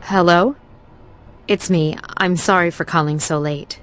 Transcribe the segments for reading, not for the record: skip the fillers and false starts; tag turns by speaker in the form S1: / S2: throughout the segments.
S1: Hello? It's me. I'm sorry for calling so late.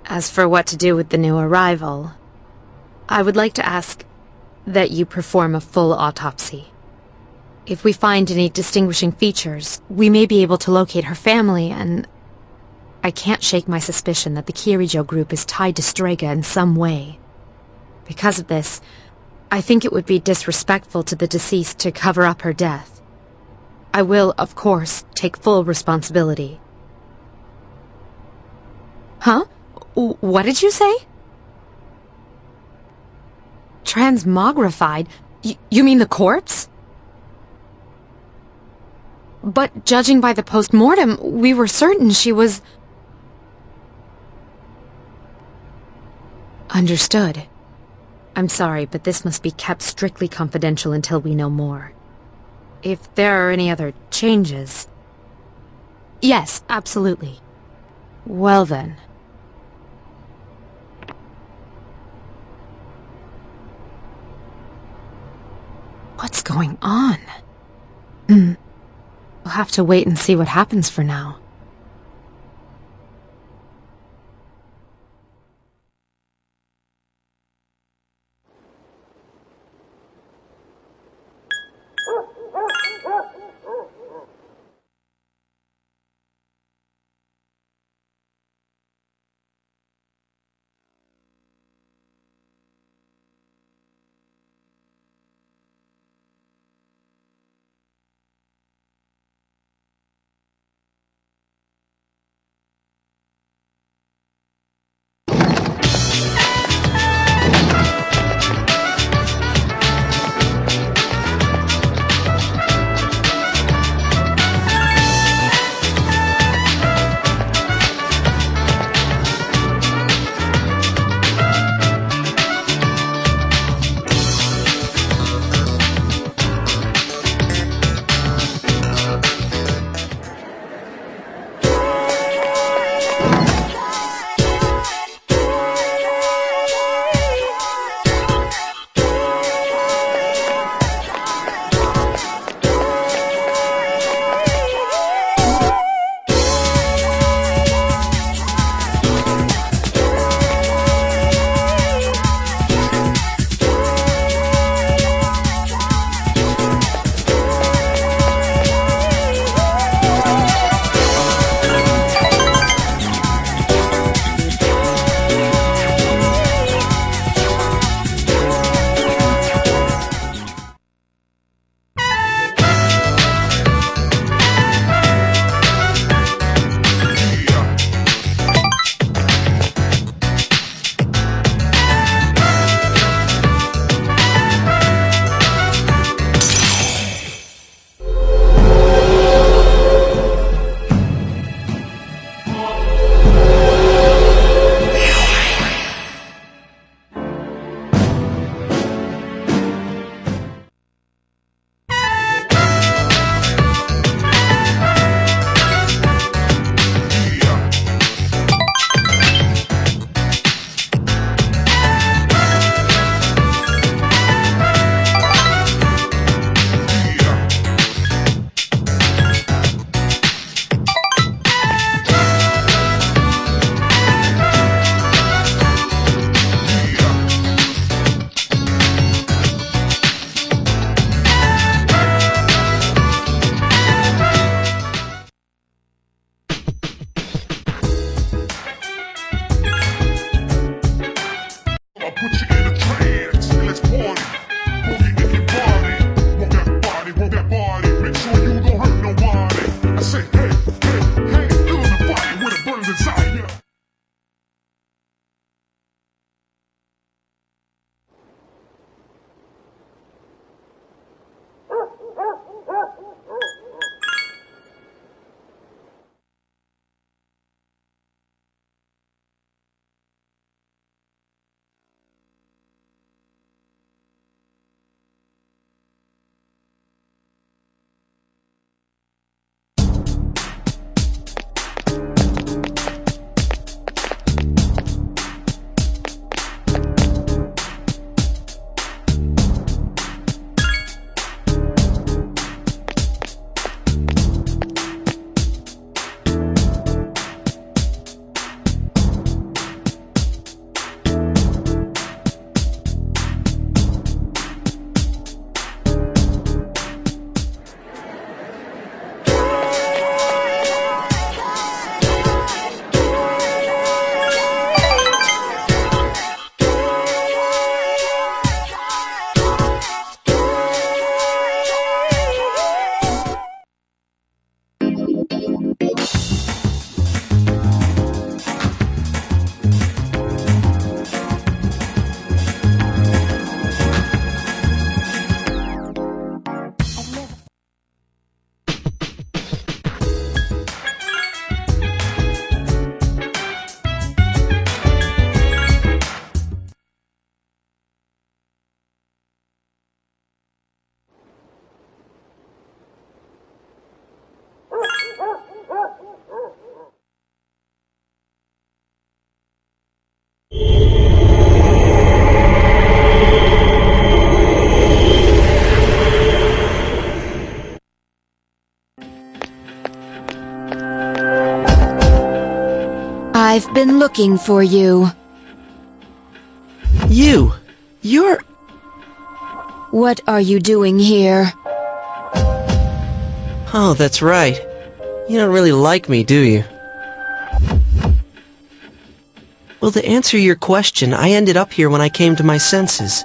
S1: As for what to do with the new arrival, I would like to ask that you perform a full autopsy. If we find any distinguishing features, we may be able to locate her family, and I can't shake my suspicion that the Kirijo group is tied to Strega in some way. Because of this, I think it would be disrespectful to the deceased to cover up her death. I will, of course, take full responsibility. Huh? What did you say? Transmogrified? You mean the corpse? But judging by the post-mortem, we were certain she was... Understood. I'm sorry, but this must be kept strictly confidential until we know more. If there are any other changes... Yes, absolutely. Well then. What's going on? We'll have to wait and see what happens for now.
S2: I've been looking for you.
S3: You're...
S2: What are you doing here?
S3: Oh, that's right. You don't really like me, do you? Well, to answer your question, I ended up here when I came to my senses.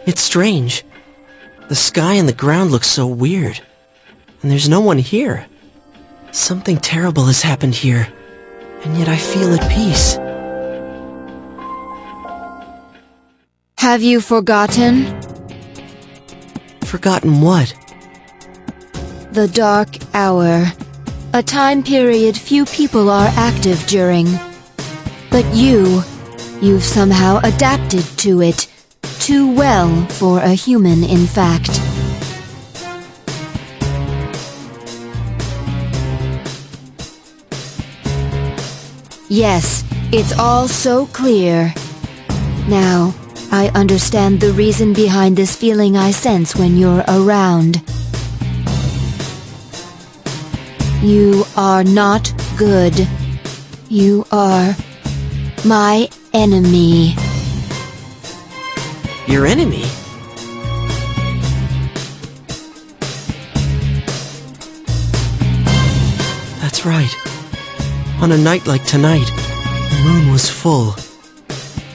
S3: It's strange. The sky and the ground look so weird. And there's no one here. Something terrible has happened here. And yet I feel at peace.
S2: Have you forgotten?
S3: Forgotten what?
S2: The Dark Hour. A time period few people are active during. But you've somehow adapted to it. Too well for a human, in fact. Yes, it's all so clear. Now, I understand the reason behind this feeling I sense when you're around. You are not good. You are my enemy.
S3: Your enemy? That's right. On a night like tonight, the moon was full.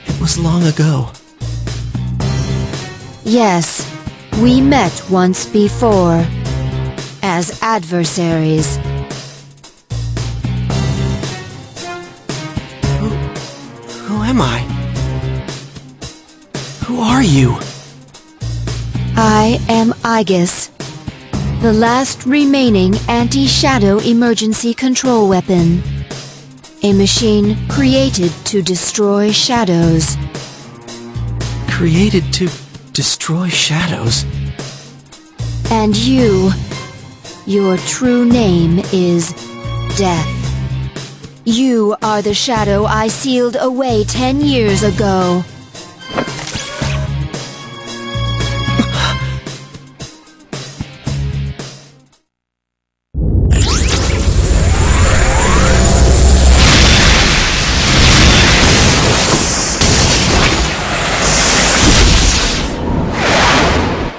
S3: It was long ago.
S2: Yes, we met once before. As adversaries.
S3: Who am I? Who are you?
S2: I am Aegis, the last remaining anti-shadow emergency control weapon. A machine created to destroy shadows.
S3: Created to destroy shadows?
S2: And your true name is Death. You are the shadow I sealed away 10 years ago.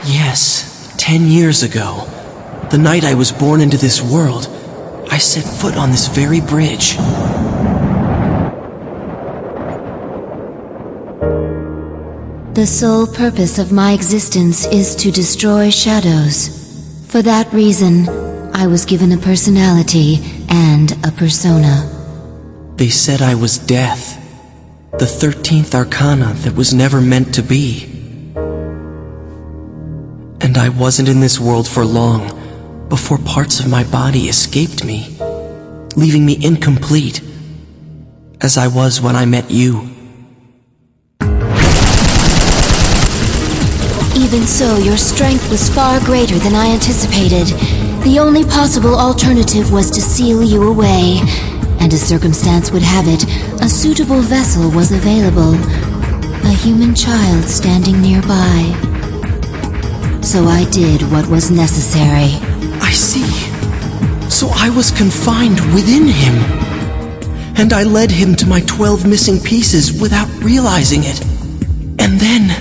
S3: Yes, 10 years ago. The night I was born into this world, I set foot on this very bridge.
S2: The sole purpose of my existence is to destroy shadows. For that reason, I was given a personality and a persona.
S3: They said I was Death, the 13th arcana that was never meant to be. And I wasn't in this world for long before parts of my body escaped me, leaving me incomplete, as I was when I met you.
S2: Even so, your strength was far greater than I anticipated. The only possible alternative was to seal you away, and as circumstance would have it, a suitable vessel was available. A human child standing nearby. So I did what was necessary.
S3: I see. So I was confined within him. And I led him to my 12 missing pieces without realizing it. And then...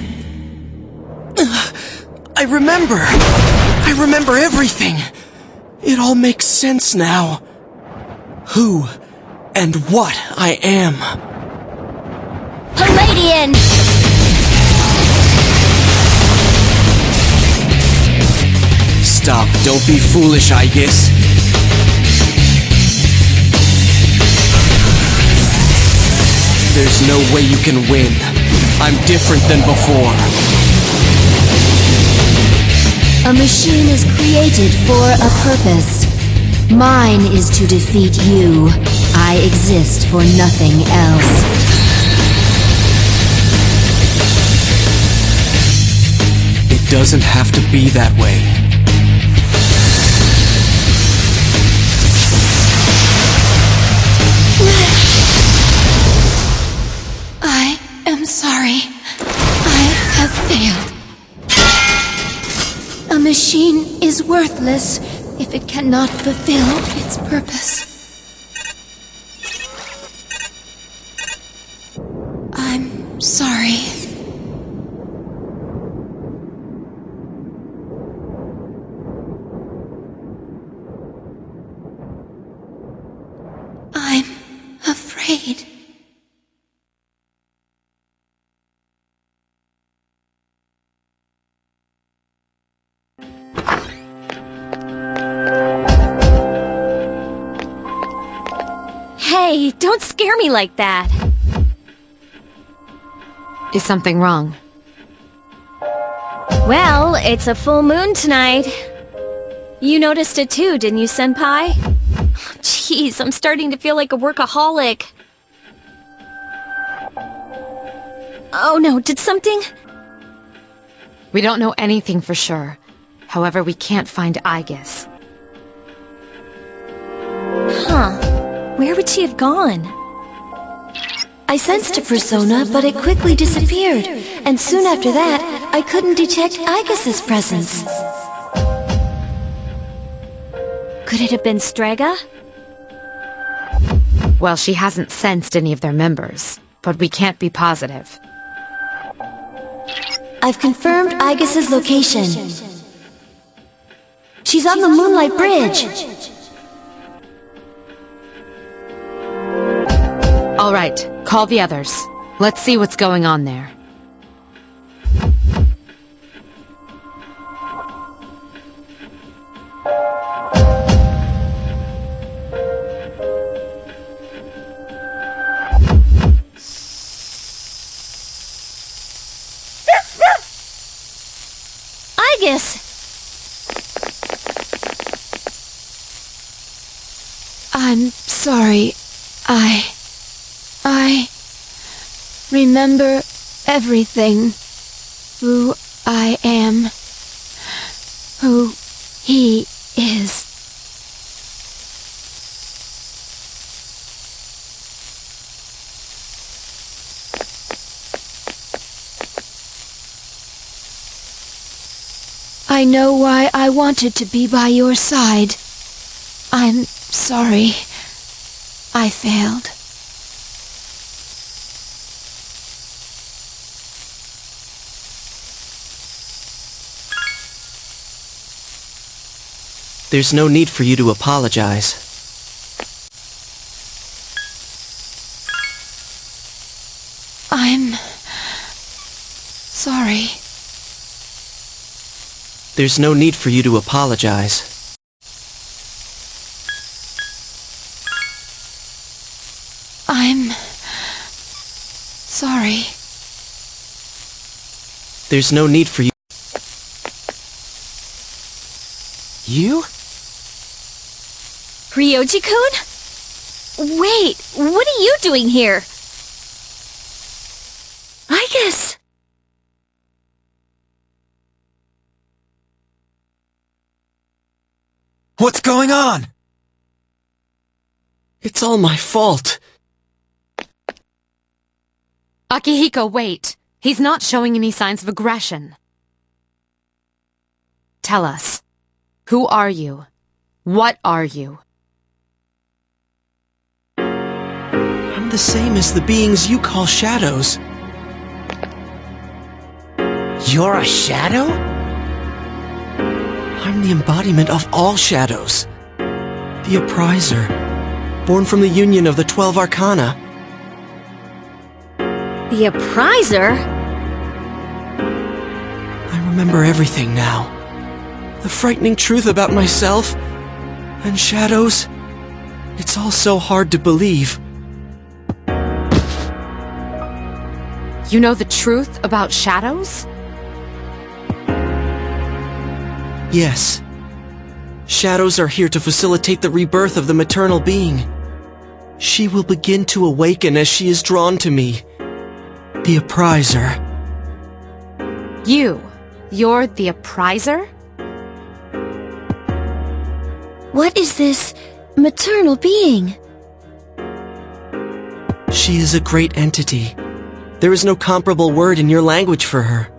S3: I remember everything. It all makes sense now. Who and what I am.
S2: Palladian!
S3: Stop, don't be foolish, Aegis. There's no way you can win. I'm different than before.
S2: A machine is created for a purpose. Mine is to defeat you. I exist for nothing else.
S3: It doesn't have to be that way.
S2: I am sorry. I have failed. A machine is worthless if it cannot fulfill its purpose. afraid.
S4: Hey, don't scare me like that.
S1: Is something wrong?
S4: Well, it's a full moon tonight. You noticed it too, didn't you, Senpai? Jeez, I'm starting to feel like a workaholic. Oh no, did something?
S1: We don't know anything for sure. However, we can't find Aigis.
S4: Huh. Where would she have gone?
S2: I sensed a persona, but it quickly disappeared, and soon after that, I couldn't detect Aigis' presence.
S4: Could it have been Strega?
S1: Well, she hasn't sensed any of their members, but we can't be positive.
S2: I've confirmed Aigis' location. She's on the Moonlight Bridge.
S1: All right, call the others. Let's see what's going on there.
S4: Aigis!
S2: I'm sorry. I remember everything. Who I am. Who he is. I know why I wanted to be by your side. I'm sorry. I failed.
S3: There's no need for you to apologize.
S2: I'm sorry.
S3: There's no need for you to apologize.
S2: I'm sorry.
S3: There's no need for you. You?
S4: Ryoji-kun? Wait, what are you doing here? Aigis!
S5: What's going on?
S3: It's all my fault.
S1: Akihiko, wait. He's not showing any signs of aggression. Tell us. Who are you? What are you?
S3: I'm the same as the beings you call shadows.
S5: You're a shadow?
S3: I'm the embodiment of all shadows. The Appriser, born from the union of the 12 Arcana.
S4: The Appriser?
S3: I remember everything now. The frightening truth about myself and shadows. It's all so hard to believe.
S1: You know the truth about shadows?
S3: Yes. Shadows are here to facilitate the rebirth of the maternal being. She will begin to awaken as she is drawn to me. The Appriser.
S1: You're the Appriser?
S2: What is this maternal being?
S3: She is a great entity. There is no comparable word in your language for her.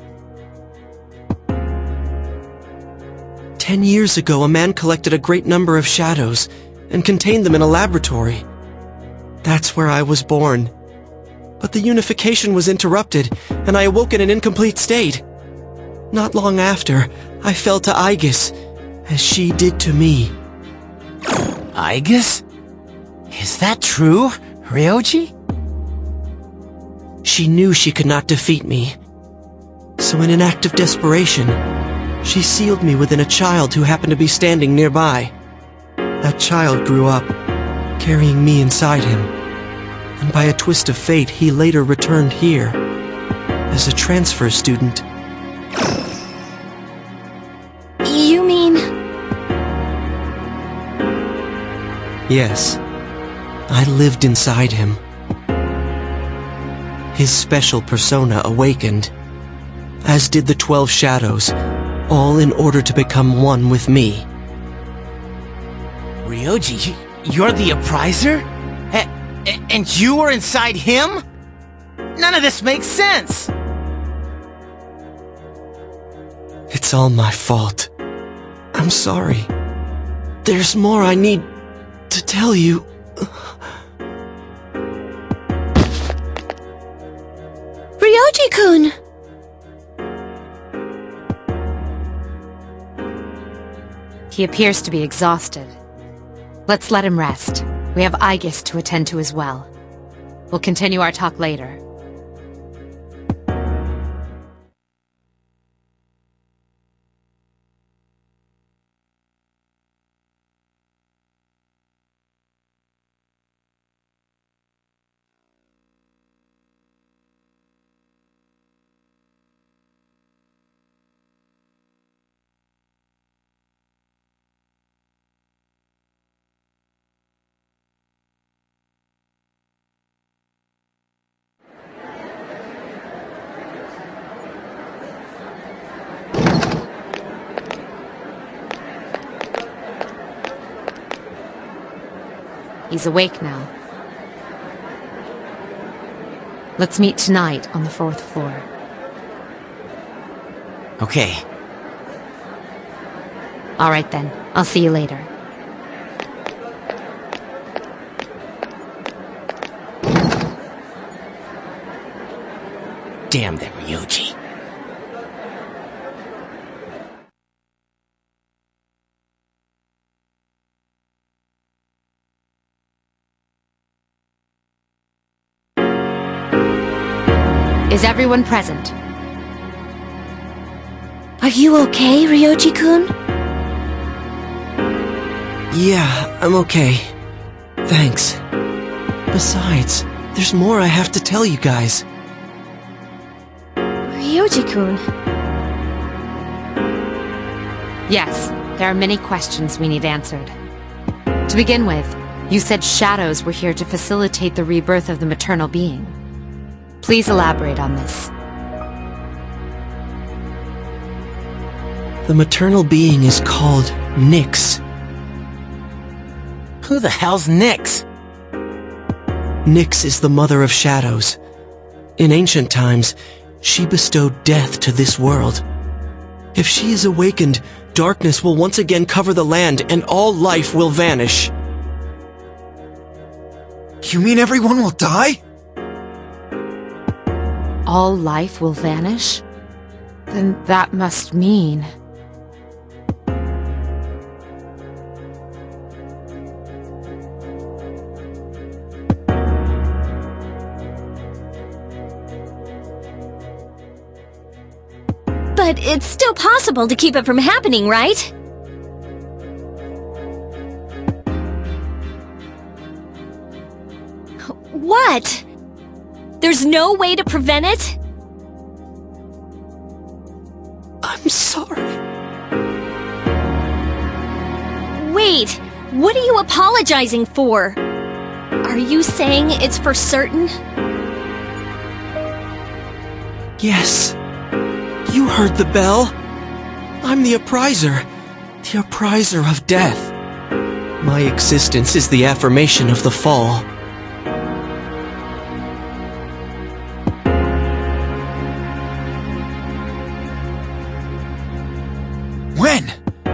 S3: 10 years ago, a man collected a great number of shadows and contained them in a laboratory. That's where I was born. But the unification was interrupted, and I awoke in an incomplete state. Not long after, I fell to Aigis, as she did to me.
S5: Aigis? Is that true? Ryoji?
S3: She knew she could not defeat me. So in an act of desperation, she sealed me within a child who happened to be standing nearby. That child grew up, carrying me inside him. And by a twist of fate, he later returned here as a transfer student.
S4: You mean...
S3: Yes, I lived inside him. His special persona awakened, as did the 12 shadows, all in order to become one with me.
S5: Ryoji, you're the appriser? And you were inside him? None of this makes sense!
S3: It's all my fault. I'm sorry. There's more I need to tell you.
S4: Ryoji-kun!
S1: He appears to be exhausted. Let's let him rest. We have Aegis to attend to as well. We'll continue our talk later. He's awake now. Let's meet tonight on the 4th floor.
S5: Okay.
S1: All right then. I'll see you later.
S5: Damn that Ryoji.
S1: Is everyone present?
S4: Are you okay, Ryoji-kun?
S3: Yeah, I'm okay. Thanks. Besides, there's more I have to tell you guys.
S4: Ryoji-kun.
S1: Yes, there are many questions we need answered. To begin with, you said shadows were here to facilitate the rebirth of the maternal being. Please elaborate on this.
S3: The maternal being is called Nyx.
S5: Who the hell's Nyx?
S3: Nyx is the mother of shadows. In ancient times, she bestowed death to this world. If she is awakened, darkness will once again cover the land and all life will vanish.
S5: You mean everyone will die?
S1: All life will vanish? Then that must mean...
S4: But it's still possible to keep it from happening, right? What? There's no way to prevent it?
S3: I'm sorry.
S4: Wait, what are you apologizing for? Are you saying it's for certain?
S3: Yes. You heard the bell. I'm the appriser. The appriser of death. My existence is the affirmation of the fall.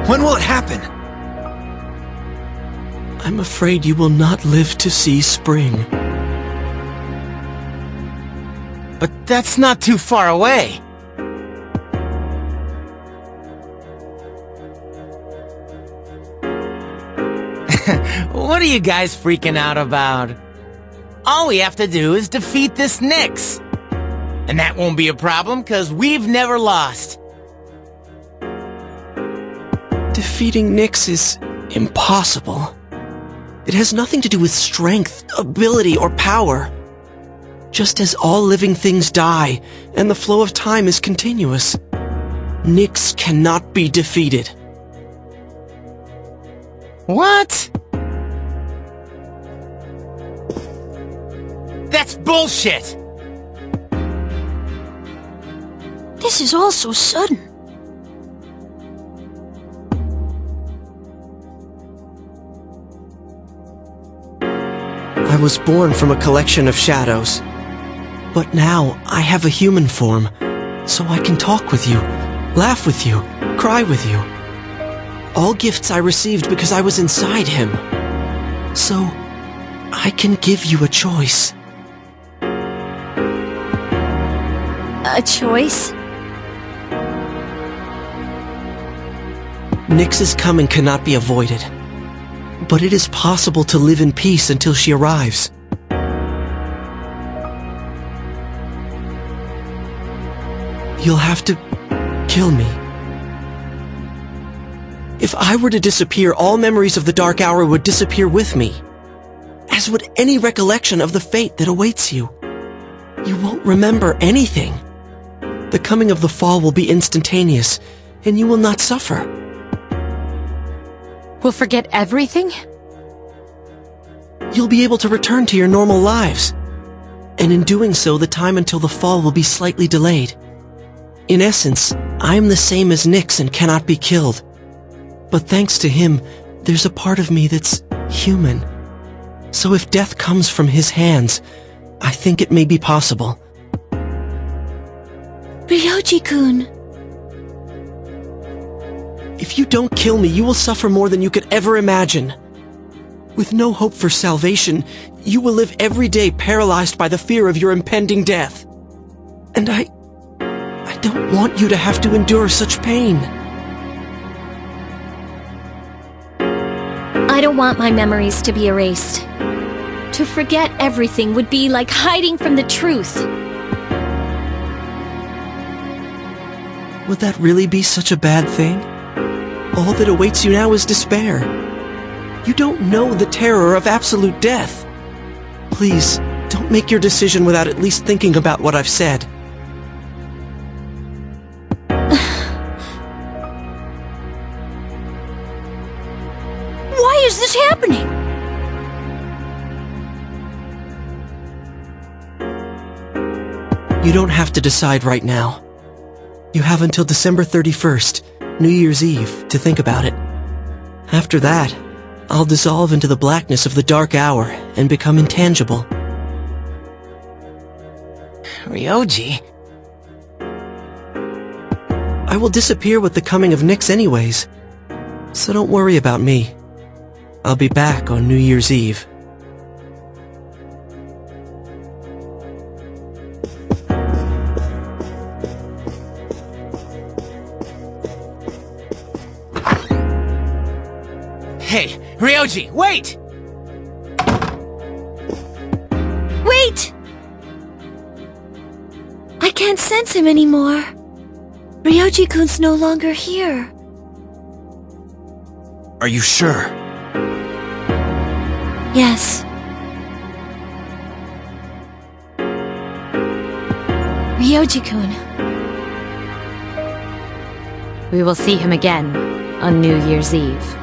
S5: When will it happen?
S3: I'm afraid you will not live to see spring.
S5: But that's not too far away. What are you guys freaking out about? All we have to do is defeat this Nyx. And that won't be a problem, because we've never lost.
S3: Defeating Nyx is impossible. It has nothing to do with strength, ability, or power. Just as all living things die, and the flow of time is continuous, Nyx cannot be defeated.
S5: What? That's bullshit!
S4: This is all so sudden.
S3: I was born from a collection of shadows. But now I have a human form, so I can talk with you, laugh with you, cry with you. All gifts I received because I was inside him. So, I can give you a choice.
S4: A choice?
S3: Nyx's coming cannot be avoided. But it is possible to live in peace until she arrives. You'll have to kill me. If I were to disappear, all memories of the Dark Hour would disappear with me, as would any recollection of the fate that awaits you. You won't remember anything. The coming of the fall will be instantaneous, and you will not suffer.
S1: We'll forget everything?
S3: You'll be able to return to your normal lives, and in doing so, the time until the fall will be slightly delayed. In essence, I am the same as Nyx and cannot be killed. But thanks to him, there's a part of me that's human. So if death comes from his hands, I think it may be possible.
S4: Ryoji-kun.
S3: If you don't kill me, you will suffer more than you could ever imagine. With no hope for salvation, you will live every day paralyzed by the fear of your impending death. And I don't want you to have to endure such pain.
S4: I don't want my memories to be erased. To forget everything would be like hiding from the truth.
S3: Would that really be such a bad thing? All that awaits you now is despair. You don't know the terror of absolute death. Please, don't make your decision without at least thinking about what I've said.
S4: Why is this happening?
S3: You don't have to decide right now. You have until December 31st, New Year's Eve, to think about it. After that, I'll dissolve into the blackness of the Dark Hour and become intangible.
S5: Ryoji?
S3: I will disappear with the coming of Nyx anyways, so don't worry about me. I'll be back on New Year's Eve.
S5: Hey, Ryoji, wait!
S4: Wait! I can't sense him anymore. Ryoji-kun's no longer here.
S5: Are you sure?
S4: Yes. Ryoji-kun.
S1: We will see him again on New Year's Eve.